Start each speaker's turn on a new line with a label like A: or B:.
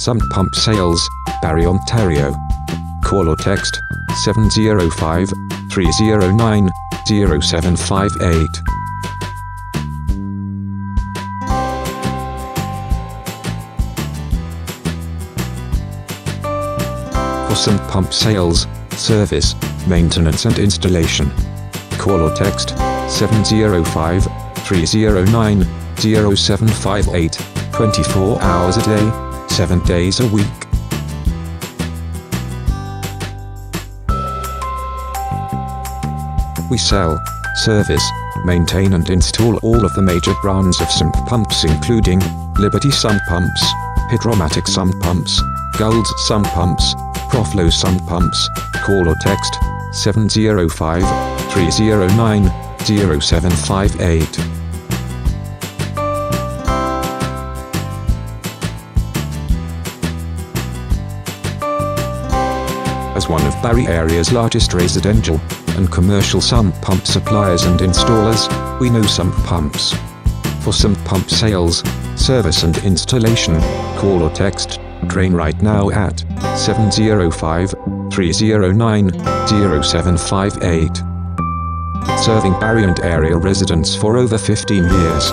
A: Sump Pump Sales, Barrie, Ontario. Call or text 705 309 0758. For Sump Pump Sales, Service, Maintenance and Installation. Call or text 705 309 0758, 24 hours a day, 7 days a week. We sell, service, maintain and install all of the major brands of sump pumps including Liberty Sump Pumps, Hydromatic Sump Pumps, Goulds Sump Pumps, ProFlo Sump Pumps. Call or text 705 309 0758. As one of Barrie area's largest residential and commercial sump pump suppliers and installers, we know Sump Pumps. For Sump Pump Sales, Service and Installation, call or text Drain right now at 705 309 0758. Serving Barrie and area residents for over 15 years.